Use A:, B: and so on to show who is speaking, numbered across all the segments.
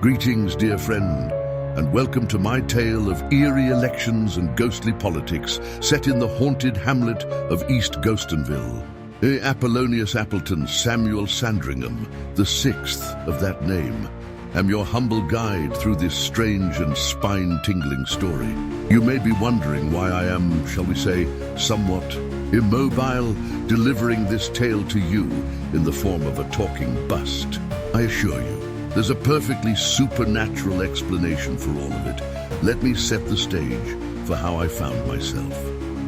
A: Greetings, dear friend, and welcome to my tale of eerie elections and ghostly politics set in the haunted hamlet of East Ghostonville. Apollonius Appleton, Samuel Sandringham, the sixth of that name, am your humble guide through this strange and spine-tingling story. You may be wondering why I am, shall we say, somewhat immobile, delivering this tale to you in the form of a talking bust. I assure you, there's a perfectly supernatural explanation for all of it. Let me set the stage for how I found myself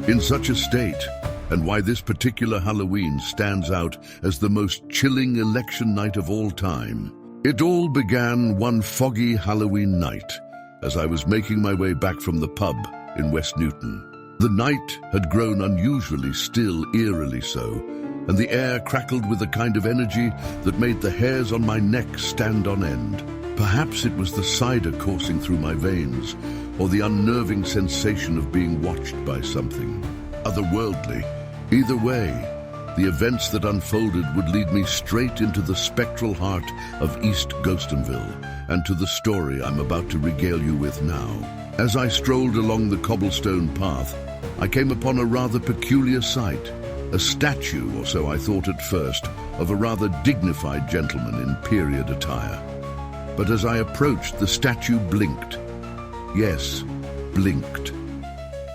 A: in such a state, and why this particular Halloween stands out as the most chilling election night of all time. It all began one foggy Halloween night as I was making my way back from the pub in West Newton. The night had grown unusually still, eerily so, and the air crackled with a kind of energy that made the hairs on my neck stand on end. Perhaps it was the cider coursing through my veins, or the unnerving sensation of being watched by something otherworldly. Either way, the events that unfolded would lead me straight into the spectral heart of East Ghostonville, and to the story I'm about to regale you with now. As I strolled along the cobblestone path, I came upon a rather peculiar sight. A statue, or so I thought at first, of a rather dignified gentleman in period attire. But as I approached, the statue blinked. Yes, blinked.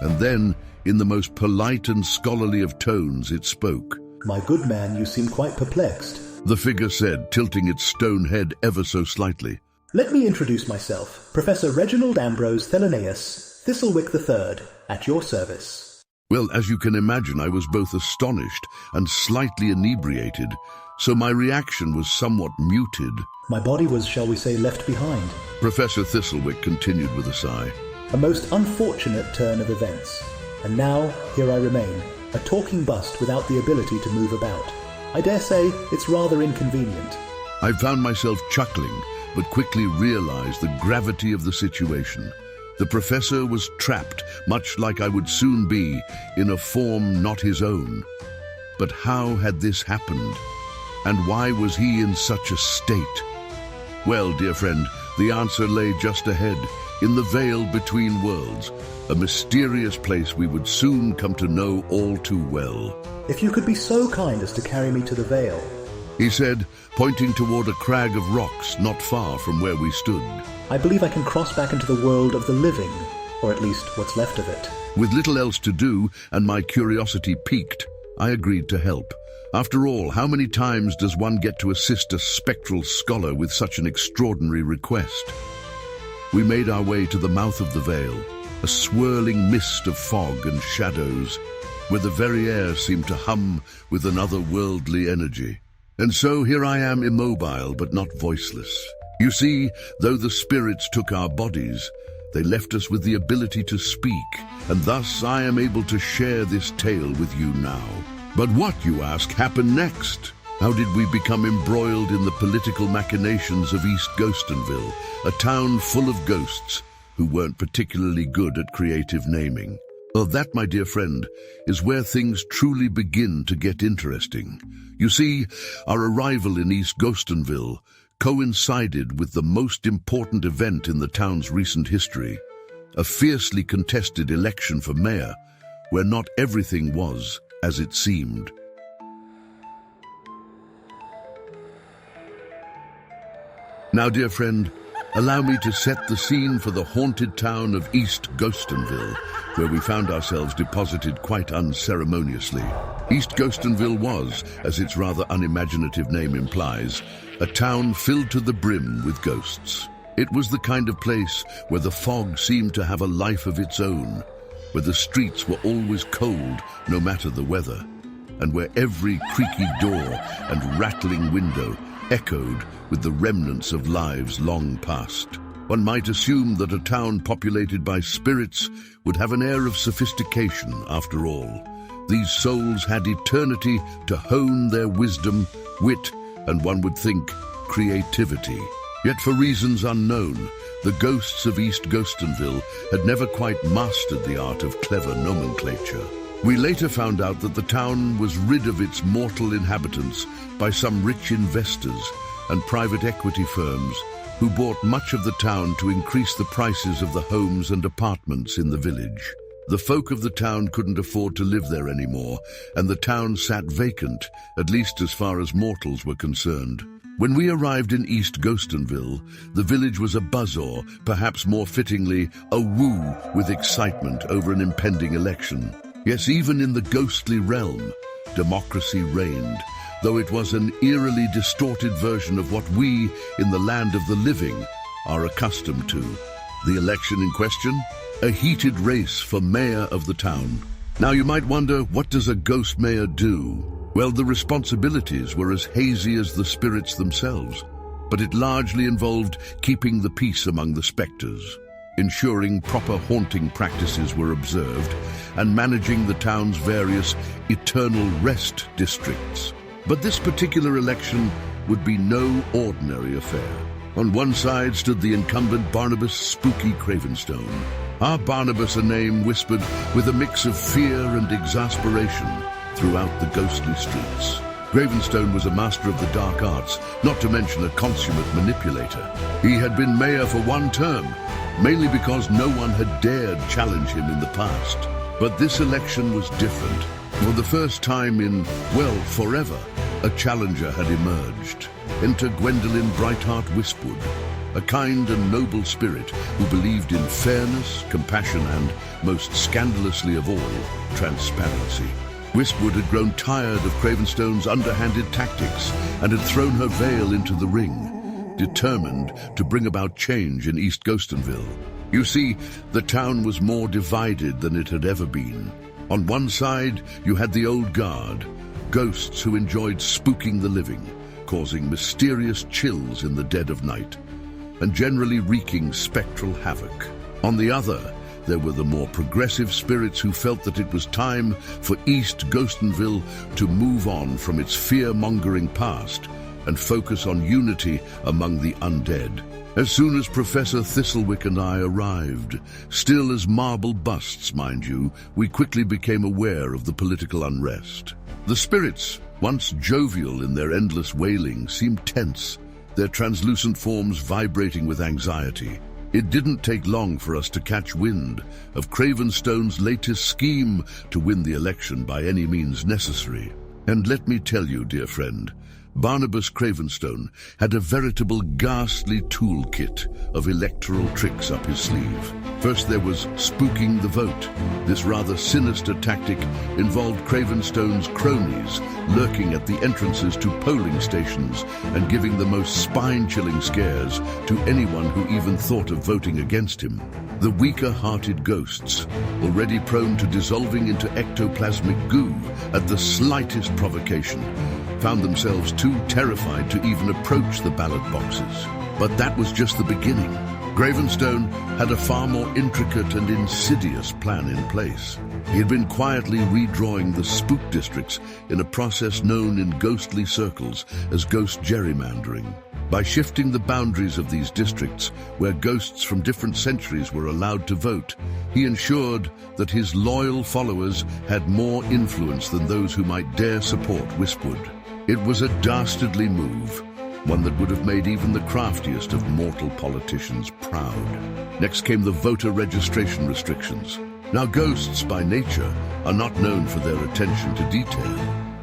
A: And then, in the most polite and scholarly of tones, it spoke.
B: "My good man, you seem quite perplexed,"
A: the figure said, tilting its stone head ever so slightly.
B: "Let me introduce myself, Professor Reginald Ambrose Theloneus, Thistlewick III, at your service."
A: Well, as you can imagine, I was both astonished and slightly inebriated, so my reaction was somewhat muted.
B: "My body was, shall we say, left behind."
A: Professor Thistlewick continued with a sigh.
B: "A most unfortunate turn of events. And now, here I remain, a talking bust without the ability to move about. I dare say it's rather inconvenient."
A: I found myself chuckling, but quickly realized the gravity of the situation. The professor was trapped, much like I would soon be, in a form not his own. But how had this happened? And why was he in such a state? Well, dear friend, the answer lay just ahead, in the veil between worlds, a mysterious place we would soon come to know all too well.
B: "If you could be so kind as to carry me to the veil,"
A: he said, pointing toward a crag of rocks not far from where we stood.
B: "I believe I can cross back into the world of the living, or at least what's left of it."
A: With little else to do, and my curiosity piqued, I agreed to help. After all, how many times does one get to assist a spectral scholar with such an extraordinary request? We made our way to the mouth of the veil, a swirling mist of fog and shadows, where the very air seemed to hum with an otherworldly energy. And so here I am, immobile but not voiceless. You see, though the spirits took our bodies, they left us with the ability to speak, and thus I am able to share this tale with you now. But what, you ask, happened next? How did we become embroiled in the political machinations of East Ghostonville, a town full of ghosts who weren't particularly good at creative naming? Well, that, my dear friend, is where things truly begin to get interesting. You see, our arrival in East Ghostonville coincided with the most important event in the town's recent history, a fiercely contested election for mayor, where not everything was as it seemed. Now, dear friend, allow me to set the scene for the haunted town of East Ghostonville, where we found ourselves deposited quite unceremoniously. East Ghostonville was, as its rather unimaginative name implies, a town filled to the brim with ghosts. It was the kind of place where the fog seemed to have a life of its own, where the streets were always cold no matter the weather, and where every creaky door and rattling window echoed with the remnants of lives long past. One might assume that a town populated by spirits would have an air of sophistication after all. These souls had eternity to hone their wisdom, wit, and one would think, creativity. Yet for reasons unknown, the ghosts of East Ghostonville had never quite mastered the art of clever nomenclature. We later found out that the town was rid of its mortal inhabitants by some rich investors, and private equity firms who bought much of the town to increase the prices of the homes and apartments in the village. The folk of the town couldn't afford to live there anymore, and the town sat vacant, at least as far as mortals were concerned. When we arrived in East Ghostonville, the village was abuzz, or perhaps more fittingly, a woo with excitement over an impending election. Yes, even in the ghostly realm, democracy reigned, though it was an eerily distorted version of what we, in the land of the living, are accustomed to. The election in question? A heated race for mayor of the town. Now you might wonder, what does a ghost mayor do? Well, the responsibilities were as hazy as the spirits themselves, but it largely involved keeping the peace among the spectres, ensuring proper haunting practices were observed, and managing the town's various eternal rest districts. But this particular election would be no ordinary affair. On one side stood the incumbent Barnabus Spooky Cravenstone. Our Barnabus, a name whispered with a mix of fear and exasperation throughout the ghostly streets. Cravenstone was a master of the dark arts, not to mention a consummate manipulator. He had been mayor for one term, mainly because no one had dared challenge him in the past. But this election was different. For the first time in, well, forever, a challenger had emerged. Enter Gwendolyn Brightheart Wispwood, a kind and noble spirit who believed in fairness, compassion, and, most scandalously of all, transparency. Wispwood had grown tired of Cravenstone's underhanded tactics and had thrown her veil into the ring, determined to bring about change in East Ghostonville. You see, the town was more divided than it had ever been. On one side, you had the old guard, ghosts who enjoyed spooking the living, causing mysterious chills in the dead of night, and generally wreaking spectral havoc. On the other, there were the more progressive spirits who felt that it was time for East Ghostonville to move on from its fear-mongering past and focus on unity among the undead. As soon as Professor Thistlewick and I arrived, still as marble busts, mind you, we quickly became aware of the political unrest. The spirits, once jovial in their endless wailing, seemed tense, their translucent forms vibrating with anxiety. It didn't take long for us to catch wind of Cravenstone's latest scheme to win the election by any means necessary. And let me tell you, dear friend, Barnabas Cravenstone had a veritable ghastly toolkit of electoral tricks up his sleeve. First there was spooking the vote. This rather sinister tactic involved Cravenstone's cronies lurking at the entrances to polling stations and giving the most spine-chilling scares to anyone who even thought of voting against him. The weaker-hearted ghosts, already prone to dissolving into ectoplasmic goo at the slightest provocation, found themselves too terrified to even approach the ballot boxes. But that was just the beginning. Cravenstone had a far more intricate and insidious plan in place. He had been quietly redrawing the spook districts in a process known in ghostly circles as ghost gerrymandering. By shifting the boundaries of these districts, where ghosts from different centuries were allowed to vote, he ensured that his loyal followers had more influence than those who might dare support Wispwood. It was a dastardly move, one that would have made even the craftiest of mortal politicians proud. Next came the voter registration restrictions. Now, ghosts by nature are not known for their attention to detail.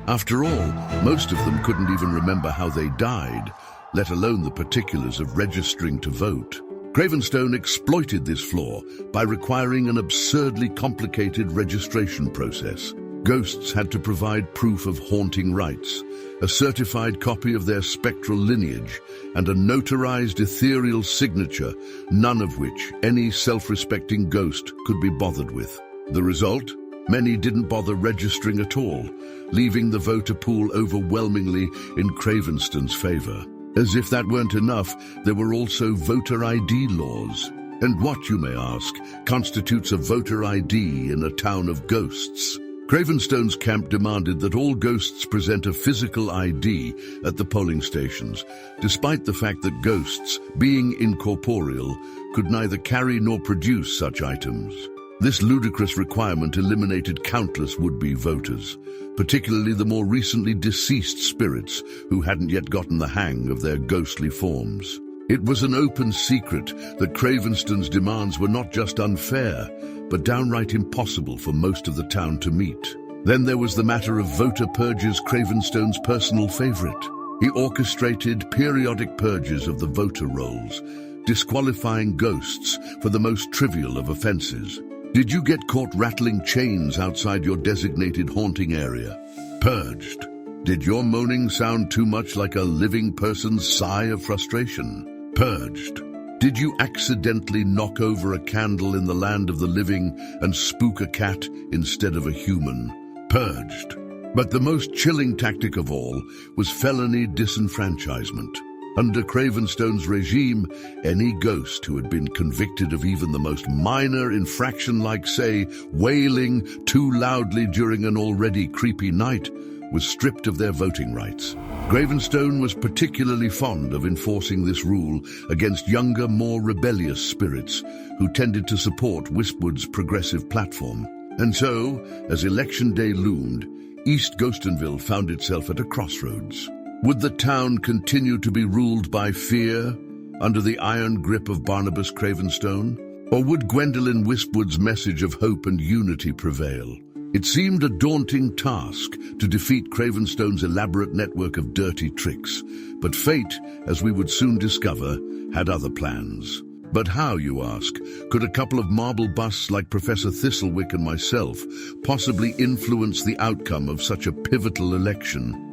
A: After all, most of them couldn't even remember how they died, let alone the particulars of registering to vote. Cravenstone exploited this flaw by requiring an absurdly complicated registration process. Ghosts had to provide proof of haunting rights, a certified copy of their spectral lineage, and a notarized ethereal signature, none of which any self-respecting ghost could be bothered with. The result? Many didn't bother registering at all, leaving the voter pool overwhelmingly in Cravenstone's favor. As if that weren't enough, there were also voter ID laws. And what, you may ask, constitutes a voter ID in a town of ghosts? Cravenstone's camp demanded that all ghosts present a physical ID at the polling stations, despite the fact that ghosts, being incorporeal, could neither carry nor produce such items. This ludicrous requirement eliminated countless would-be voters, particularly the more recently deceased spirits who hadn't yet gotten the hang of their ghostly forms. It was an open secret that Cravenstone's demands were not just unfair, but downright impossible for most of the town to meet. Then there was the matter of voter purges, Cravenstone's personal favorite. He orchestrated periodic purges of the voter rolls, disqualifying ghosts for the most trivial of offenses. Did you get caught rattling chains outside your designated haunting area? Purged. Did your moaning sound too much like a living person's sigh of frustration? Purged. Did you accidentally knock over a candle in the land of the living and spook a cat instead of a human? Purged. But the most chilling tactic of all was felony disenfranchisement. Under Cravenstone's regime, any ghost who had been convicted of even the most minor infraction, like, say, wailing too loudly during an already creepy night, was stripped of their voting rights. Cravenstone was particularly fond of enforcing this rule against younger, more rebellious spirits who tended to support Wispwood's progressive platform. And so, as election day loomed, East Ghostonville found itself at a crossroads. Would the town continue to be ruled by fear, under the iron grip of Barnabus Cravenstone? Or would Gwendolyn Wispwood's message of hope and unity prevail? It seemed a daunting task to defeat Cravenstone's elaborate network of dirty tricks, but fate, as we would soon discover, had other plans. But how, you ask, could a couple of marble busts like Professor Thistlewick and myself possibly influence the outcome of such a pivotal election?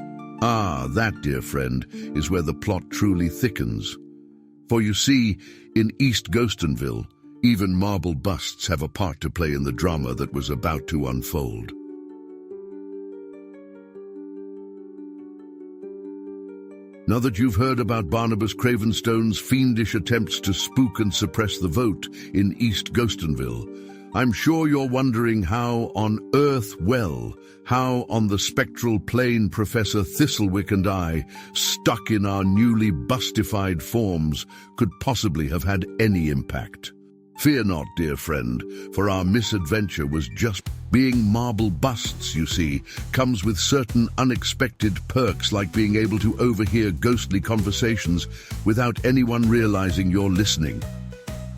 A: Ah, that, dear friend, is where the plot truly thickens. For you see, in East Ghostonville, even marble busts have a part to play in the drama that was about to unfold. Now that you've heard about Barnabus Cravenstone's fiendish attempts to spook and suppress the vote in East Ghostonville, I'm sure you're wondering how on earth, how on the spectral plane Professor Thistlewick and I, stuck in our newly bustified forms, could possibly have had any impact. Fear not, dear friend, for our misadventure was just being marble busts, you see, comes with certain unexpected perks, like being able to overhear ghostly conversations without anyone realizing you're listening.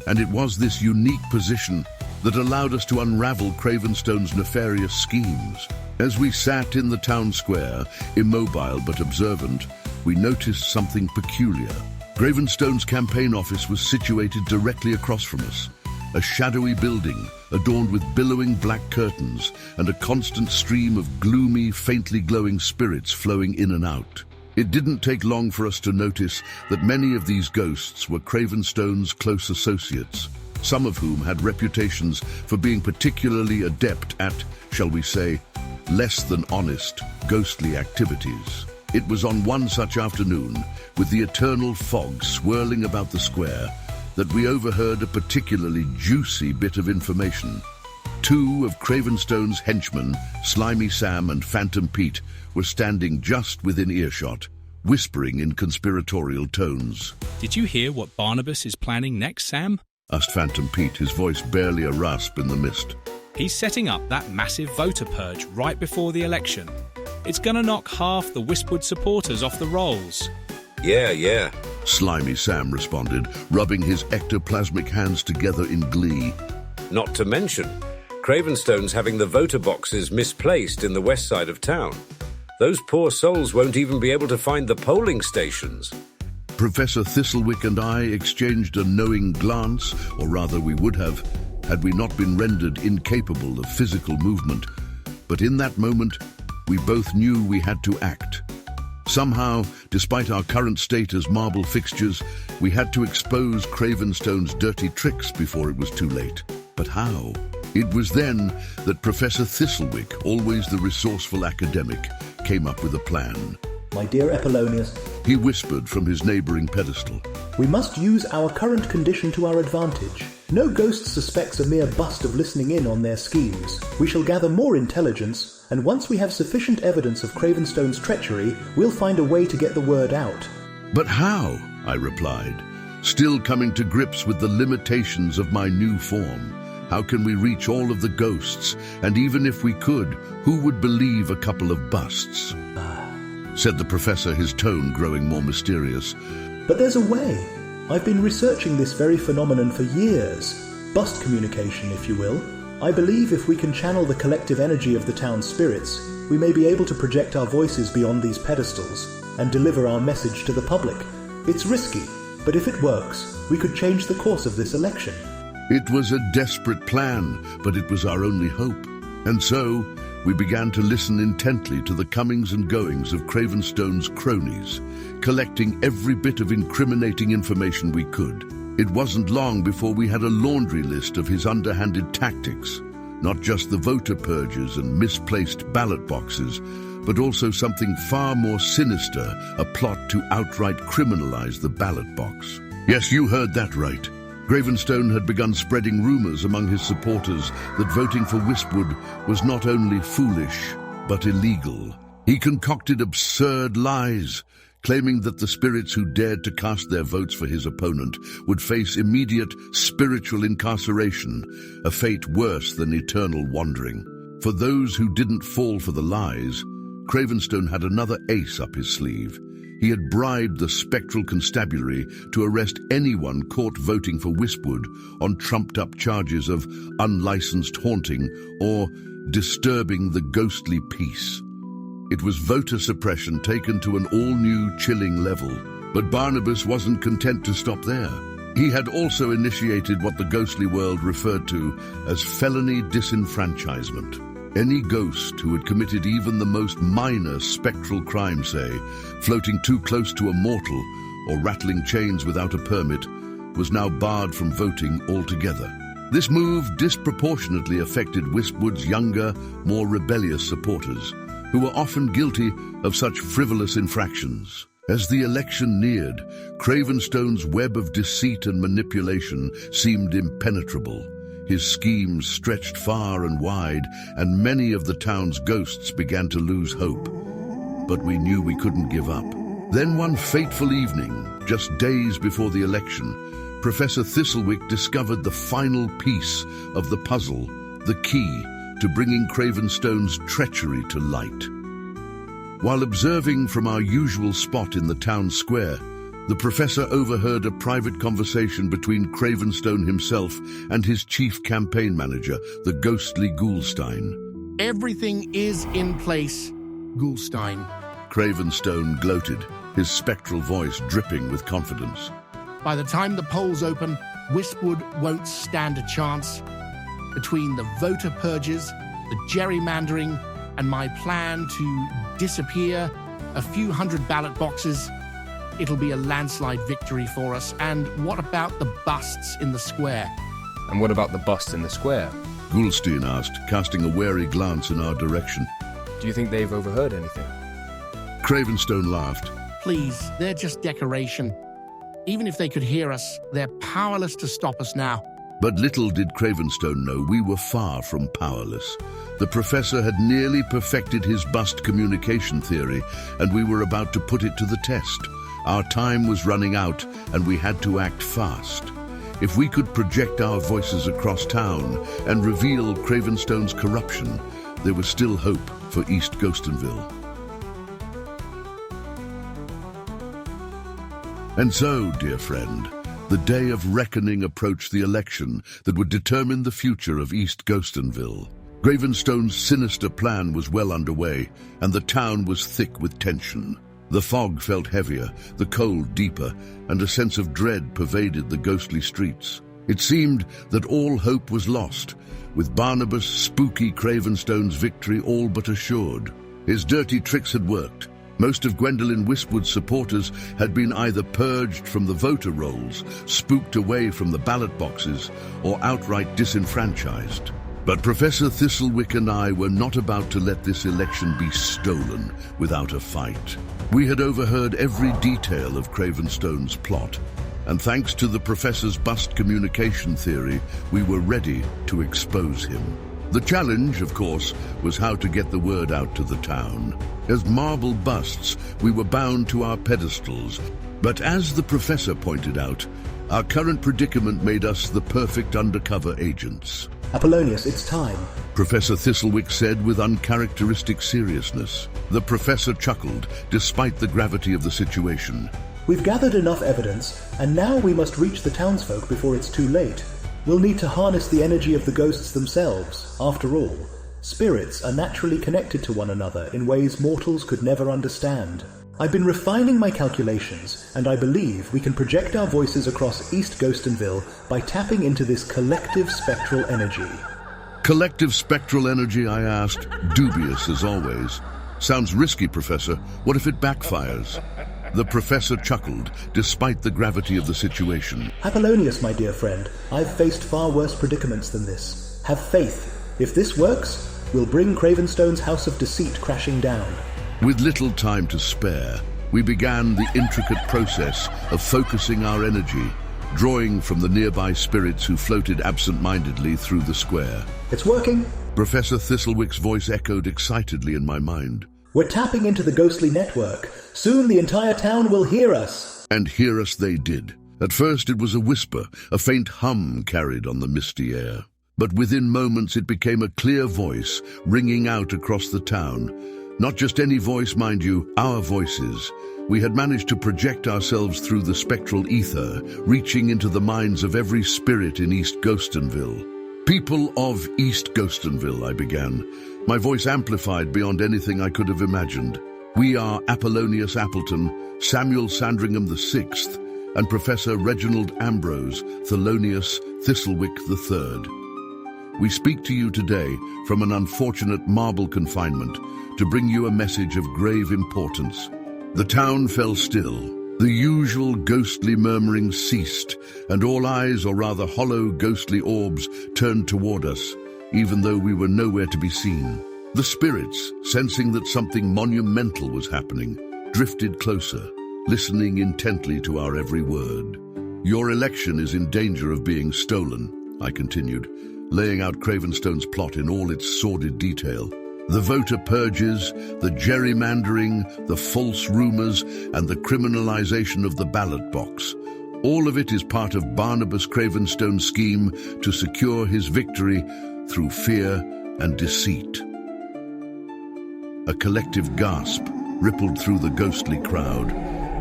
A: And it was this unique position that allowed us to unravel Cravenstone's nefarious schemes. As we sat in the town square, immobile but observant, we noticed something peculiar. Cravenstone's campaign office was situated directly across from us, a shadowy building adorned with billowing black curtains and a constant stream of gloomy, faintly glowing spirits flowing in and out. It didn't take long for us to notice that many of these ghosts were Cravenstone's close associates, some of whom had reputations for being particularly adept at, shall we say, less than honest, ghostly activities. It was on one such afternoon, with the eternal fog swirling about the square, that we overheard a particularly juicy bit of information. Two of Cravenstone's henchmen, Slimy Sam and Phantom Pete, were standing just within earshot, whispering in conspiratorial tones.
C: "Did you hear what Barnabas is planning next, Sam?"
A: asked Phantom Pete, his voice barely a rasp in the mist.
C: "He's setting up that massive voter purge right before the election. It's gonna knock half the Wispwood supporters off the rolls."
D: Yeah.
A: Slimy Sam responded, rubbing his ectoplasmic hands together in glee.
D: Not to mention, Cravenstone's having the voter boxes misplaced in the west side of town. Those poor souls won't even be able to find the polling stations.
A: Professor Thistlewick and I exchanged a knowing glance, or rather we would have, had we not been rendered incapable of physical movement. But in that moment, we both knew we had to act. Somehow, despite our current state as marble fixtures, we had to expose Cravenstone's dirty tricks before it was too late. But how? It was then that Professor Thistlewick, always the resourceful academic, came up with a plan.
B: My dear Apollonius,
A: he whispered from his neighboring pedestal,
B: we must use our current condition to our advantage. No ghost suspects a mere bust of listening in on their schemes. We shall gather more intelligence, and once we have sufficient evidence of Cravenstone's treachery, we'll find a way to get the word out.
A: But how? I replied, still coming to grips with the limitations of my new form. How can we reach all of the ghosts? And even if we could, who would believe a couple of busts? Said the professor, his tone growing more mysterious.
B: But there's a way. I've been researching this very phenomenon for years. Bust communication, if you will. I believe if we can channel the collective energy of the town's spirits, we may be able to project our voices beyond these pedestals and deliver our message to the public. It's risky, but if it works, we could change the course of this election.
A: It was a desperate plan, but it was our only hope. And so, we began to listen intently to the comings and goings of Cravenstone's cronies, collecting every bit of incriminating information we could. It wasn't long before we had a laundry list of his underhanded tactics, not just the voter purges and misplaced ballot boxes, but also something far more sinister, a plot to outright criminalize the ballot box. Yes, you heard that right. Cravenstone had begun spreading rumors among his supporters that voting for Wispwood was not only foolish, but illegal. He concocted absurd lies, claiming that the spirits who dared to cast their votes for his opponent would face immediate spiritual incarceration, a fate worse than eternal wandering. For those who didn't fall for the lies, Cravenstone had another ace up his sleeve. He had bribed the spectral constabulary to arrest anyone caught voting for Wispwood on trumped-up charges of unlicensed haunting or disturbing the ghostly peace. It was voter suppression taken to an all-new, chilling level. But Barnabus wasn't content to stop there. He had also initiated what the ghostly world referred to as felony disenfranchisement. Any ghost who had committed even the most minor spectral crime, say, floating too close to a mortal or rattling chains without a permit, was now barred from voting altogether. This move disproportionately affected Wispwood's younger, more rebellious supporters, who were often guilty of such frivolous infractions. As the election neared, Cravenstone's web of deceit and manipulation seemed impenetrable. His schemes stretched far and wide, and many of the town's ghosts began to lose hope. But we knew we couldn't give up. Then one fateful evening, just days before the election, Professor Thistlewick discovered the final piece of the puzzle, the key to bringing Cravenstone's treachery to light. While observing from our usual spot in the town square, the professor overheard a private conversation between Cravenstone himself and his chief campaign manager, the ghostly Ghoulstein.
E: Everything is in place, Ghoulstein.
A: Cravenstone gloated, his spectral voice dripping with confidence.
E: By the time the polls open, Wispwood won't stand a chance. Between the voter purges, the gerrymandering, and my plan to disappear a few hundred ballot boxes, it'll be a landslide victory for us. And what about the busts in the square?
F: And what about the busts in the square?
A: Ghoulstein asked, casting a wary glance in our direction.
F: Do you think they've overheard anything?
A: Cravenstone laughed.
E: Please, they're just decoration. Even if they could hear us, they're powerless to stop us now.
A: But little did Cravenstone know we were far from powerless. The professor had nearly perfected his bust communication theory, and we were about to put it to the test. Our time was running out, and we had to act fast. If we could project our voices across town and reveal Cravenstone's corruption, there was still hope for East Ghostonville. And so, dear friend, the day of reckoning approached the election that would determine the future of East Ghostonville. Cravenstone's sinister plan was well underway, and the town was thick with tension. The fog felt heavier, the cold deeper, and a sense of dread pervaded the ghostly streets. It seemed that all hope was lost, with Barnabus' spooky Cravenstone's victory all but assured. His dirty tricks had worked. Most of Gwendolyn Wispwood's supporters had been either purged from the voter rolls, spooked away from the ballot boxes, or outright disenfranchised. But Professor Thistlewick and I were not about to let this election be stolen without a fight. We had overheard every detail of Cravenstone's plot, and thanks to the professor's bust communication theory, we were ready to expose him. The challenge, of course, was how to get the word out to the town. As marble busts, we were bound to our pedestals. But as the professor pointed out, our current predicament made us the perfect undercover agents.
B: Apollonius, it's time.
A: Professor Thistlewick said with uncharacteristic seriousness. The professor chuckled, despite the gravity of the situation.
B: We've gathered enough evidence, and now we must reach the townsfolk before it's too late. We'll need to harness the energy of the ghosts themselves. After all, spirits are naturally connected to one another in ways mortals could never understand. I've been refining my calculations, and I believe we can project our voices across East Ghostonville by tapping into this collective spectral energy.
A: Collective spectral energy, I asked, dubious as always. Sounds risky, Professor. What if it backfires? The professor chuckled, despite the gravity of the situation.
B: Apollonius, my dear friend, I've faced far worse predicaments than this. Have faith. If this works, we'll bring Cravenstone's house of deceit crashing down.
A: With little time to spare, we began the intricate process of focusing our energy, drawing from the nearby spirits who floated absent-mindedly through the square.
B: It's working.
A: Professor Thistlewick's voice echoed excitedly in my mind.
B: We're tapping into the ghostly network. Soon the entire town will hear us.
A: And hear us they did. At first it was a whisper, a faint hum carried on the misty air. But within moments it became a clear voice, ringing out across the town. Not just any voice, mind you, our voices. We had managed to project ourselves through the spectral ether, reaching into the minds of every spirit in East Ghostonville. People of East Ghostonville, I began, my voice amplified beyond anything I could have imagined. We are Apollonius Appleton, Samuel Sandringham VI, and Professor Reginald Ambrose, Theloneus, Thistlewick III. We speak to you today from an unfortunate marble confinement to bring you a message of grave importance. The town fell still. The usual ghostly murmuring ceased, and all eyes, or rather hollow ghostly orbs, turned toward us, even though we were nowhere to be seen. The spirits, sensing that something monumental was happening, drifted closer, listening intently to our every word. Your election is in danger of being stolen, I continued, laying out Cravenstone's plot in all its sordid detail. The voter purges, the gerrymandering, the false rumors, and the criminalization of the ballot box. All of it is part of Barnabus Cravenstone's scheme to secure his victory through fear and deceit. A collective gasp rippled through the ghostly crowd,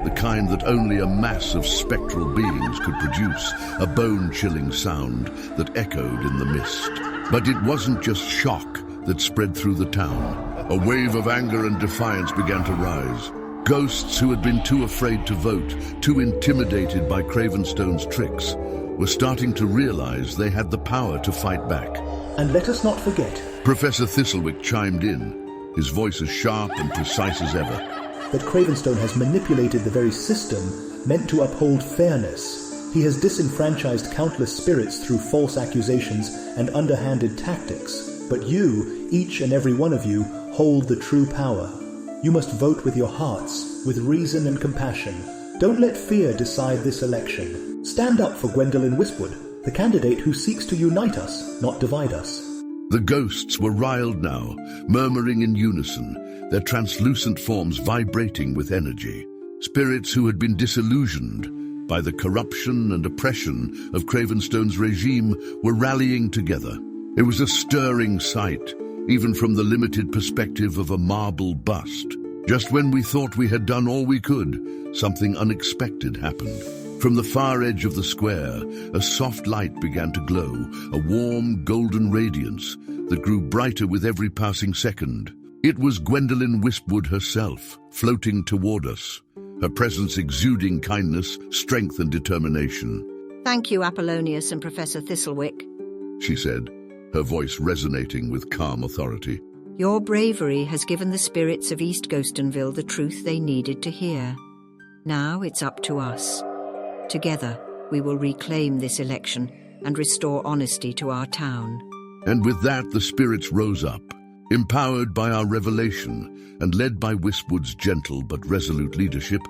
A: the kind that only a mass of spectral beings could produce, a bone-chilling sound that echoed in the mist. But it wasn't just shock that spread through the town. A wave of anger and defiance began to rise. Ghosts who had been too afraid to vote, too intimidated by Cravenstone's tricks, were starting to realize they had the power to fight back.
B: And let us not forget,
A: Professor Thistlewick chimed in, his voice as sharp and precise as ever,
B: that Cravenstone has manipulated the very system meant to uphold fairness. He has disenfranchised countless spirits through false accusations and underhanded tactics. But you, each and every one of you, hold the true power. You must vote with your hearts, with reason and compassion. Don't let fear decide this election. Stand up for Gwendolyn Wispwood, the candidate who seeks to unite us, not divide us.
A: The ghosts were riled now, murmuring in unison, their translucent forms vibrating with energy. Spirits who had been disillusioned by the corruption and oppression of Cravenstone's regime were rallying together. It was a stirring sight, even from the limited perspective of a marble bust. Just when we thought we had done all we could, something unexpected happened. From the far edge of the square, a soft light began to glow, a warm golden radiance that grew brighter with every passing second. It was Gwendolyn Wispwood herself, floating toward us, her presence exuding kindness, strength and determination.
G: Thank you, Apollonius and Professor Thistlewick,
A: she said, her voice resonating with calm authority.
G: Your bravery has given the spirits of East Ghostonville the truth they needed to hear. Now it's up to us. Together, we will reclaim this election and restore honesty to our town.
A: And with that, the spirits rose up, empowered by our revelation and led by Wispwood's gentle but resolute leadership.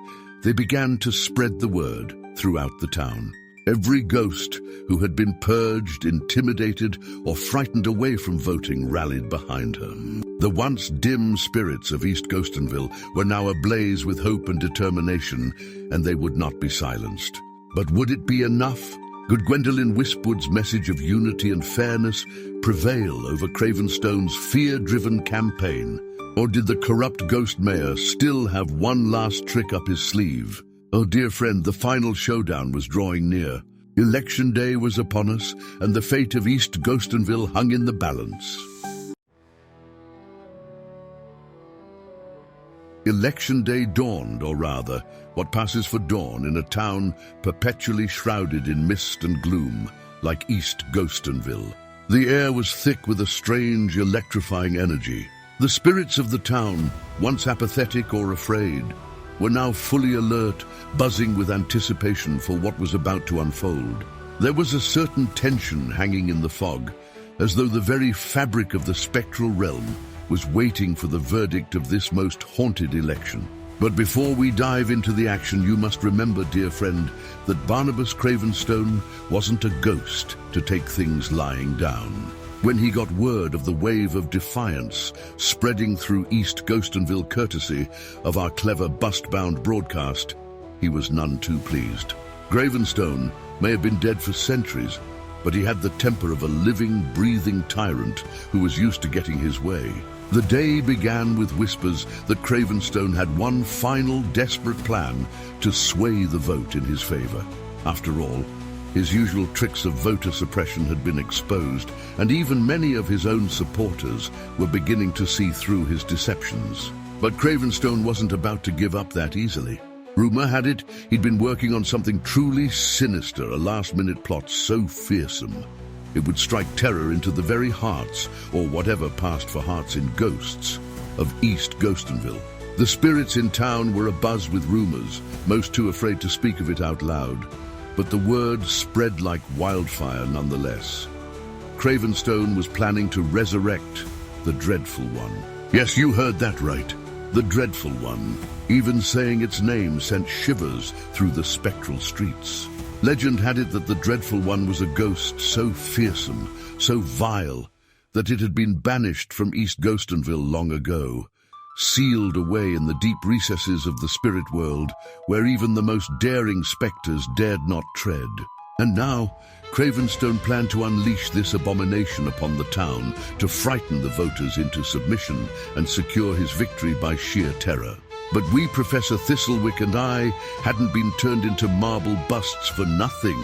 A: They began to spread the word throughout the town. Every ghost who had been purged, intimidated, or frightened away from voting rallied behind her. The once dim spirits of East Ghostonville were now ablaze with hope and determination, and they would not be silenced. But would it be enough? Could Gwendolyn Wispwood's message of unity and fairness prevail over Cravenstone's fear-driven campaign? Or did the corrupt ghost mayor still have one last trick up his sleeve? Oh, dear friend, the final showdown was drawing near. Election day was upon us, and the fate of East Ghostonville hung in the balance. Election day dawned, or rather, what passes for dawn in a town perpetually shrouded in mist and gloom, like East Ghostonville. The air was thick with a strange, electrifying energy. The spirits of the town, once apathetic or afraid, were now fully alert, buzzing with anticipation for what was about to unfold. There was a certain tension hanging in the fog, as though the very fabric of the spectral realm was waiting for the verdict of this most haunted election. But before we dive into the action, you must remember, dear friend, that Barnabus Cravenstone wasn't a ghost to take things lying down. When he got word of the wave of defiance spreading through East Ghostonville courtesy of our clever bust-bound broadcast, he was none too pleased. Cravenstone may have been dead for centuries, but he had the temper of a living, breathing tyrant who was used to getting his way. The day began with whispers that Cravenstone had one final desperate plan to sway the vote in his favor. After all, his usual tricks of voter suppression had been exposed, and even many of his own supporters were beginning to see through his deceptions. But Cravenstone wasn't about to give up that easily. Rumor had it he'd been working on something truly sinister, a last-minute plot so fearsome it would strike terror into the very hearts, or whatever passed for hearts in ghosts, of East Ghostonville. The spirits in town were abuzz with rumors, most too afraid to speak of it out loud. But the word spread like wildfire nonetheless. Cravenstone was planning to resurrect the Dreadful One. Yes, you heard that right. The Dreadful One. Even saying its name sent shivers through the spectral streets. Legend had it that the Dreadful One was a ghost so fearsome, so vile, that it had been banished from East Ghostonville long ago, sealed away in the deep recesses of the spirit world, where even the most daring spectres dared not tread. And now, Cravenstone planned to unleash this abomination upon the town, to frighten the voters into submission and secure his victory by sheer terror. But we, Professor Thistlewick and I, hadn't been turned into marble busts for nothing.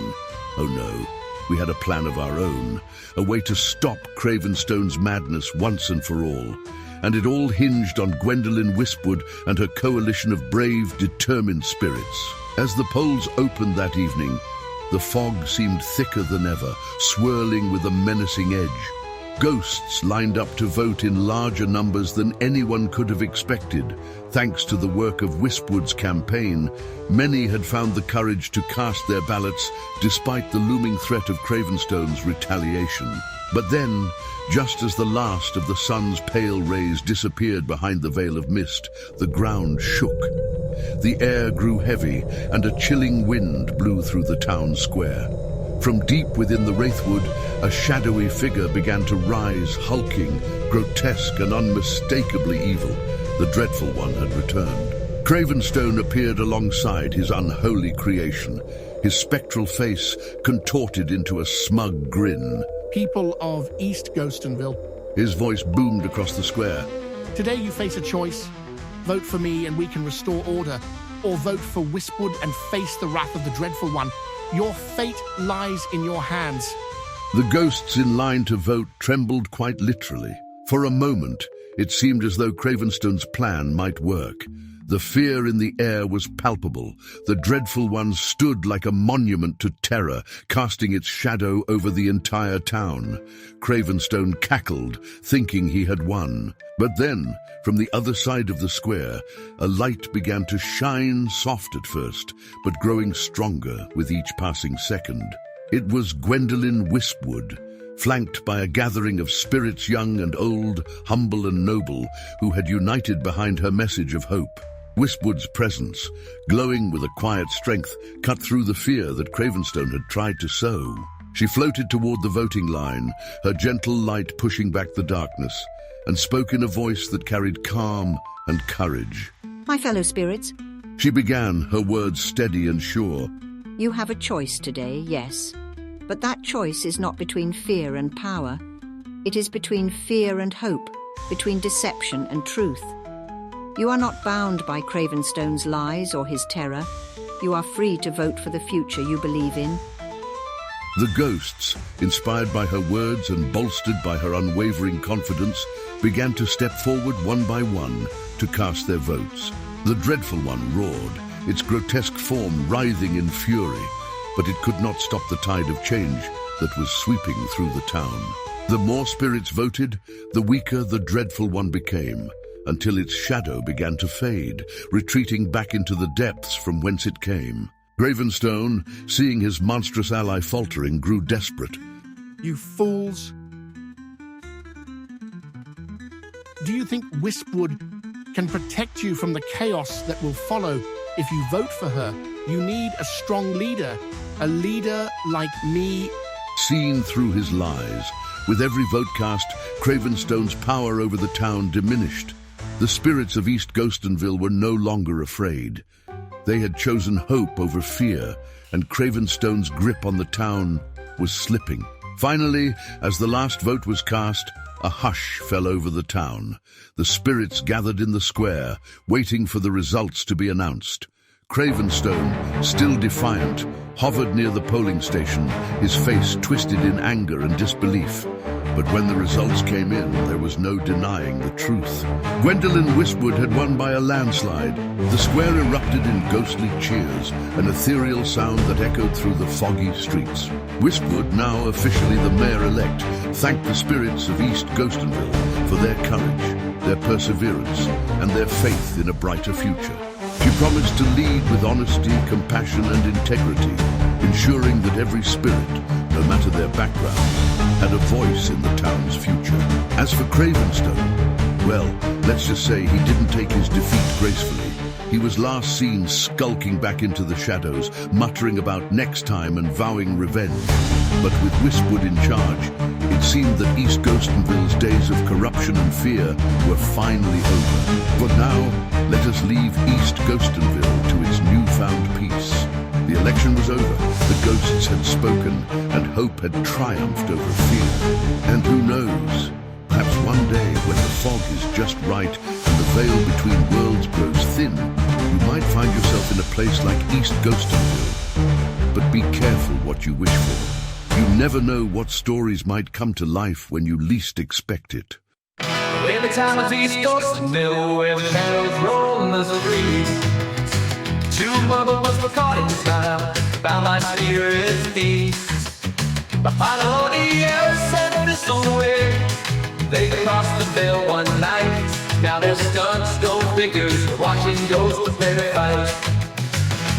A: Oh no, we had a plan of our own, a way to stop Cravenstone's madness once and for all. And it all hinged on Gwendolyn Wispwood and her coalition of brave, determined spirits. As the polls opened that evening, the fog seemed thicker than ever, swirling with a menacing edge. Ghosts lined up to vote in larger numbers than anyone could have expected. Thanks to the work of Wispwood's campaign, many had found the courage to cast their ballots despite the looming threat of Cravenstone's retaliation. But then, just as the last of the sun's pale rays disappeared behind the veil of mist, the ground shook. The air grew heavy, and a chilling wind blew through the town square. From deep within the Wraithwood, a shadowy figure began to rise, hulking, grotesque and unmistakably evil. The Dreadful One had returned. Cravenstone appeared alongside his unholy creation, his spectral face contorted into a smug grin.
E: People of East Ghostonville.
A: His voice boomed across the square.
E: Today you face a choice. Vote for me and we can restore order, or vote for Wispwood and face the wrath of the Dreadful One. Your fate lies in your hands.
A: The ghosts in line to vote trembled quite literally. For a moment, it seemed as though Cravenstone's plan might work. The fear in the air was palpable. The Dreadful One stood like a monument to terror, casting its shadow over the entire town. Cravenstone cackled, thinking he had won. But then, from the other side of the square, a light began to shine, soft at first, but growing stronger with each passing second. It was Gwendolyn Wispwood, flanked by a gathering of spirits young and old, humble and noble, who had united behind her message of hope. Wispwood's presence, glowing with a quiet strength, cut through the fear that Cravenstone had tried to sow. She floated toward the voting line, her gentle light pushing back the darkness, and spoke in a voice that carried calm and courage.
G: My fellow spirits,
A: she began, her words steady and sure.
G: You have a choice today, yes. But that choice is not between fear and power. It is between fear and hope, between deception and truth. You are not bound by Cravenstone's lies or his terror. You are free to vote for the future you believe in.
A: The ghosts, inspired by her words and bolstered by her unwavering confidence, began to step forward one by one to cast their votes. The dreadful one roared, its grotesque form writhing in fury, but it could not stop the tide of change that was sweeping through the town. The more spirits voted, the weaker the dreadful one became, until its shadow began to fade, retreating back into the depths from whence it came. Cravenstone, seeing his monstrous ally faltering, grew desperate.
E: You fools! Do you think Wispwood can protect you from the chaos that will follow if you vote for her? You need a strong leader, a leader like me.
A: Seen through his lies, with every vote cast, Cravenstone's power over the town diminished. The spirits of East Ghostonville were no longer afraid. They had chosen hope over fear, and Cravenstone's grip on the town was slipping. Finally, as the last vote was cast, a hush fell over the town. The spirits gathered in the square, waiting for the results to be announced. Cravenstone, still defiant, hovered near the polling station, his face twisted in anger and disbelief. But when the results came in, there was no denying the truth. Gwendolyn Wispwood had won by a landslide. The square erupted in ghostly cheers, an ethereal sound that echoed through the foggy streets. Wispwood, now officially the mayor-elect, thanked the spirits of East Ghostonville for their courage, their perseverance, and their faith in a brighter future. She promised to lead with honesty, compassion, and integrity, ensuring that every spirit, no matter their background, had a voice in the town's future. As for Cravenstone, well, let's just say he didn't take his defeat gracefully. He was last seen skulking back into the shadows, muttering about next time and vowing revenge. But with Wispwood in charge, it seemed that East Ghostonville's days of corruption and fear were finally over. But now, let us leave East Ghostonville to its newfound peace. The election was over, the ghosts had spoken, and hope had triumphed over fear. And who knows, perhaps one day when the fog is just right and the veil between worlds grows thin, you might find yourself in a place like East Ghostonville. But be careful what you wish for. You never know what stories might come to life when you least expect it.
H: In the town of East Ghostonville, where the shadows roll in the streets, two bubbles were caught in time, bound by spirit's peace. Apollonius and Thistlewick, they crossed the veil one night. Now they're stunned, stone figures, watching ghosts of their fight.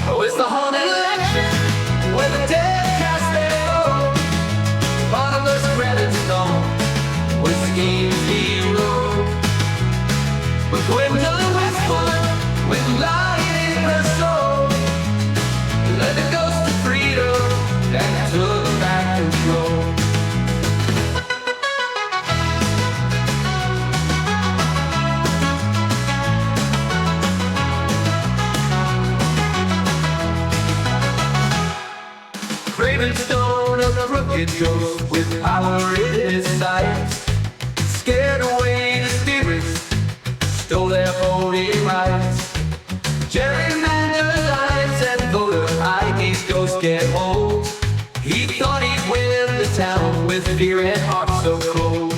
H: Oh, it's the haunted election, where the dead cast their vote. Barnabus, Cravenstone, with schemes he wrote. But Gwendolyn Wispwood, with light in her soul, led the ghost to freedom and took back control. Cravenstone, a crooked ghost with power in his sight, scared away the spirits, stole their voting rights. Gerrymandered lines and voter IDs ghosts get hold. He thought he'd win the town with fear and heart so cold.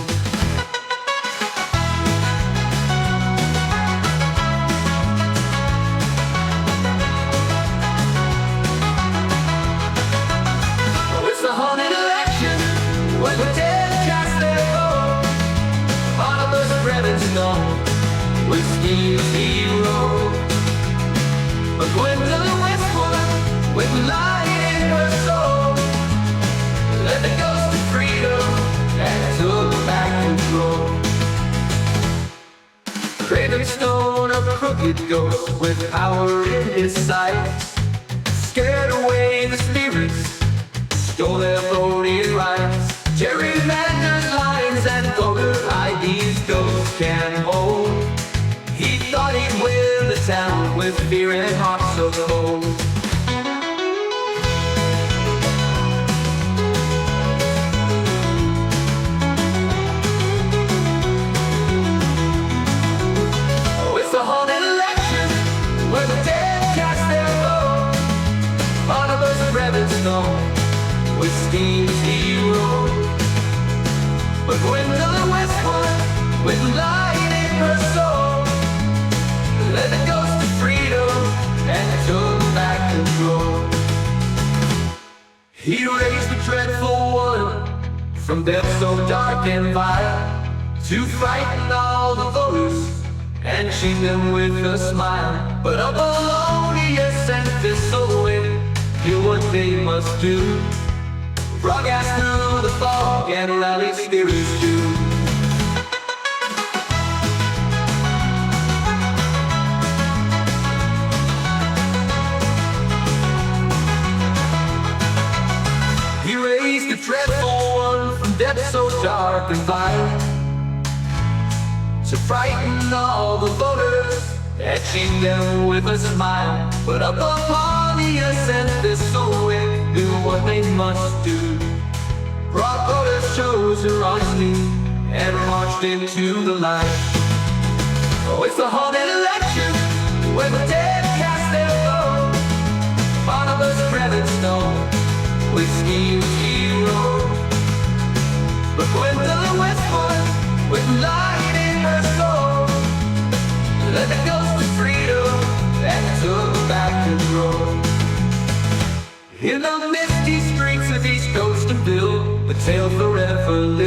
H: Oh, it's the haunted election where the dead cast their vote. Barnabus, Cravenstone, with schemes he wrote. But Gwendolyn Wispwood, with light in her soul, led the ghost to freedom and took back control. Cravenstone, a crooked ghost with power in his sight, scared away the spirits, stole their voting rights. Gerrymandered lines and voter IDs ghosts can hold. He thought he'd win the town with fear and heart so cold. with schemes he wrote. But when the westward, with light in her soul, led the ghost to freedom and took back control. He raised the dreadful one from death so dark and vile, to frighten all the voters and chain them with a smile. But Apollonius and Thistlewick knew what they must do, broadcast through the fog and rally spirits too. He raised the dreadful one from depths so dark and violent, to frighten all the voters and chain them with a smile. But Apollonius and Thistlewick knew what they must do, brought voters chosen honestly and marched into the light. Oh, it's the haunted election where the dead cast their vote. Barnabus Cravenstone with schemes he wrote. But when the westward with light in her soul, led the ghost to freedom and took back control. In the misty streets of East Ghostonville, the tale forever lives.